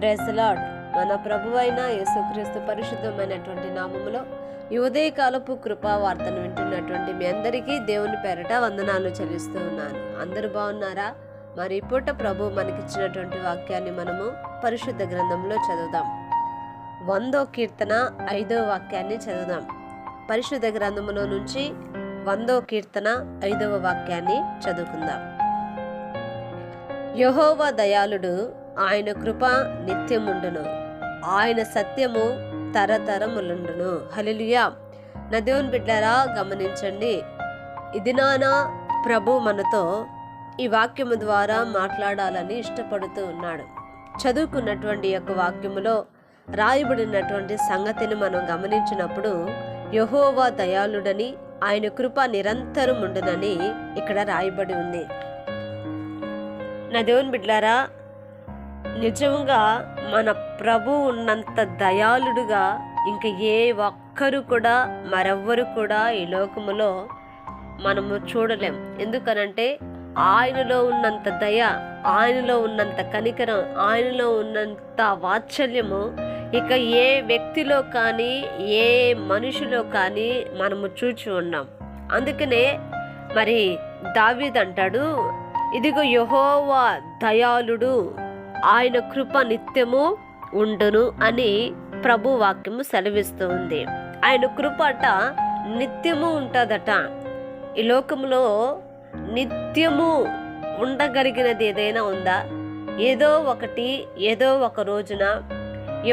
Praise the lord. మన ప్రభువైన యేసుక్రీస్తు పరిశుద్ధమైనటువంటి నామములో ఈ ఉదయకాలపు కృపా వార్తను వింటున్నటువంటి మీ అందరికీ దేవుని పేరట వందనాలు చెల్లిస్తూ ఉన్నాను. అందరూ బాగున్నారా? మరి పూట ప్రభు మనకిచ్చినటువంటి వాక్యాన్ని మనము పరిశుద్ధ గ్రంథంలో చదువుదాం. 100వ కీర్తన 5వ వాక్యాన్ని చదువుదాం. పరిశుద్ధ గ్రంథములో నుంచి 100వ కీర్తన 5వ వాక్యాన్ని చదువుకుందాం. యెహోవా దయాళుడు, ఆయన కృప నిత్యముండును, ఆయన సత్యము తరతరములుండును. హల్లెలూయా. నా దేవుని బిడ్డలారా, గమనించండి. ఇది నానా ప్రభు మనతో ఈ వాక్యము ద్వారా మాట్లాడాలని ఇష్టపడుతూ ఉన్నాడు. చదువుకున్నటువంటి యొక్క వాక్యములో రాయబడినటువంటి సంగతిని మనం గమనించినప్పుడు యెహోవా దయాళుడని, ఆయన కృప నిరంతరం ఉండునని ఇక్కడ రాయబడి ఉంది. నా దేవుని బిడ్డలారా, నిజంగా మన ప్రభు ఉన్నంత దయాళుడుగా ఇంక ఏ ఒక్కరు కూడా మరెవ్వరు కూడా ఈ లోకములో మనము చూడలేం. ఎందుకనంటే ఆయనలో ఉన్నంత దయ, ఆయనలో ఉన్నంత కనికరం, ఆయనలో ఉన్నంత వాత్సల్యము ఇక ఏ వ్యక్తిలో కానీ ఏ మనిషిలో కానీ మనము చూచి ఉన్నాం. అందుకనే మరి దావీదు అంటాడు, ఇదిగో యెహోవా దయాళుడు, ఆయన కృప నిత్యము ఉండును అని ప్రభు వాక్యము సెలవిస్తూ ఉంది. ఆయన కృప అట నిత్యము ఉంటుందట. ఈ లోకంలో నిత్యము ఉండగలిగినది ఏదైనా ఉందా? ఏదో ఒకటి ఏదో ఒక రోజున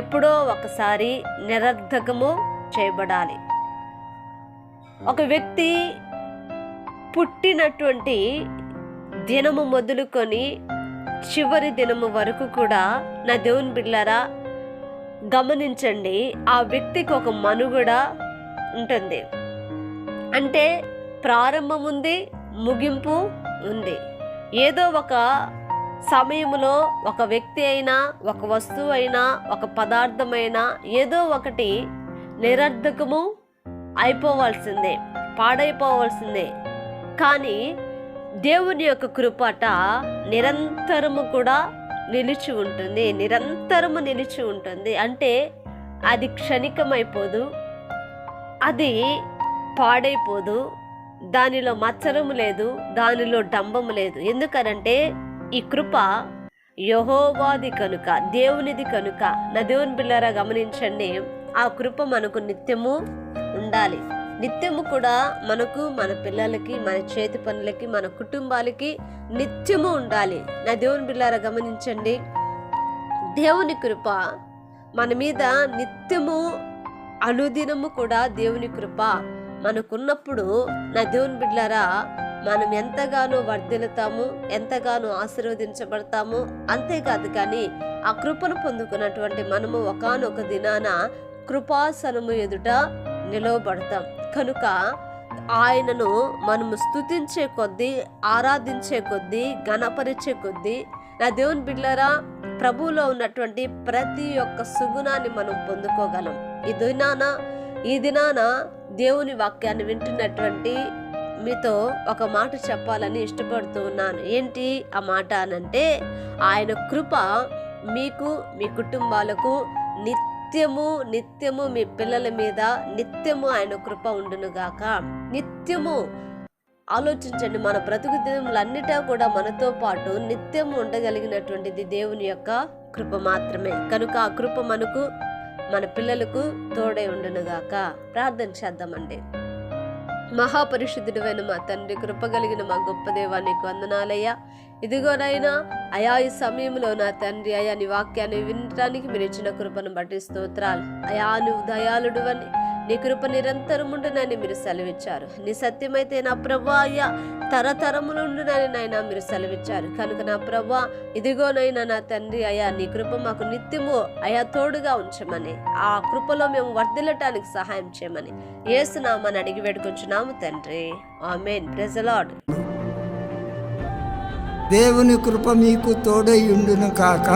ఎప్పుడో ఒకసారి నిరర్ధకము చేయబడాలి. ఒక వ్యక్తి పుట్టినటువంటి దినము మొదలుకొని చివరి దినము వరకు కూడా నా దేవుని బిడ్డలారా గమనించండి, ఆ వ్యక్తికి ఒక మనుగడ ఉంటుంది. అంటే ప్రారంభం ఉంది, ముగింపు ఉంది. ఏదో ఒక సమయంలో ఒక వ్యక్తి అయినా, ఒక వస్తువు అయినా, ఒక పదార్థమైనా ఏదో ఒకటి నిరర్ధకము అయిపోవాల్సిందే, పాడైపోవాల్సిందే. కానీ దేవుని యొక్క కృపట నిరంతరము కూడా నిలిచి ఉంటుంది, నిరంతరము నిలిచి ఉంటుంది. అంటే అది క్షణికమైపోదు, అది పాడైపోదు, దానిలో మచ్చరము లేదు, దానిలో డంబము లేదు. ఎందుకనంటే ఈ కృప యెహోవాది కనుక, దేవునిది కనుక. నా దేవుని బిడ్డలారా గమనించండి, ఆ కృప మనకు నిత్యము ఉండాలి. నిత్యము కూడా మనకు, మన పిల్లలకి, మన చేతి పనులకి, మన కుటుంబాలకి నిత్యము ఉండాలి. నా దేవుని బిడ్డలారా గమనించండి, దేవుని కృప మన మీద నిత్యము, అనుదినము కూడా దేవుని కృప మనకున్నప్పుడు నా దేవుని బిడ్డలారా మనం ఎంతగానో వర్ధిల్లుతాము, ఎంతగానో ఆశీర్వదించబడతాము. అంతేకాదు కానీ ఆ కృపను పొందుకున్నటువంటి మనము ఒకానొక దినాన కృపాసనము ఎదుట నిలవబడతాం. కనుక ఆయనను మనము స్తుతించే కొద్దీ, ఆరాధించే కొద్దీ, ఘనపరిచే కొద్దీ నా దేవుని బిడ్డలారా ప్రభువులో ఉన్నటువంటి ప్రతి ఒక్క సుగుణాన్ని మనం పొందుకోగలం. ఈ దినాన దేవుని వాక్యాన్ని వింటున్నటువంటి మీతో ఒక మాట చెప్పాలని ఇష్టపడుతూ ఉన్నాను. ఏంటి ఆ మాట అనంటే, ఆయన కృప మీకు, మీ కుటుంబాలకు నిత్యము నిత్యము, మీ పిల్లల మీద నిత్యము ఆయన కృప ఉండునుగాక. నిత్యము ఆలోచించండి, మన బ్రతుకు దినములన్నిటా కూడా మనతో పాటు నిత్యము ఉండగలిగినటువంటిది దేవుని యొక్క కృప మాత్రమే. కనుక ఆ కృప మనకు, మన పిల్లలకు తోడై ఉండునుగాక. ప్రార్థన చేద్దామండి. మహాపరిశుద్ధుడైన మా తండ్రి, కృప కలిగిన మా గొప్ప దేవా, నీకు వందనాలయ్యా. ఇదిగోనైనా అయా ఈ సమయంలో నా తండ్రి, అయా నీ వాక్యాన్ని వినడానికి మీరు ఇచ్చిన కృపను బట్టి స్తోత్రాలు. అయా నువ్వు దయాళుడు అని, నీ కృప నిరంతరం ఉండునని మీరు సెలవిచ్చారు. నీ సత్యమైతే నా ప్రభా అయ్యా తరతరములు ఉండునని నాయన మీరు సెలవిచ్చారు. కనుక నా ప్రభా ఇదిగోనైనా నా తండ్రి, అయా నీ కృప మాకు నిత్యము అయా తోడుగా ఉంచమని, ఆ కృపలో మేము వర్ధిల్లటానికి సహాయం చేయమని యేసు నామమున అడిగి వేడుకొంచున్నాము తండ్రి. ఆమేన్. Praise the Lord. దేవుని కృప మీకు తోడై ఉండును కాక.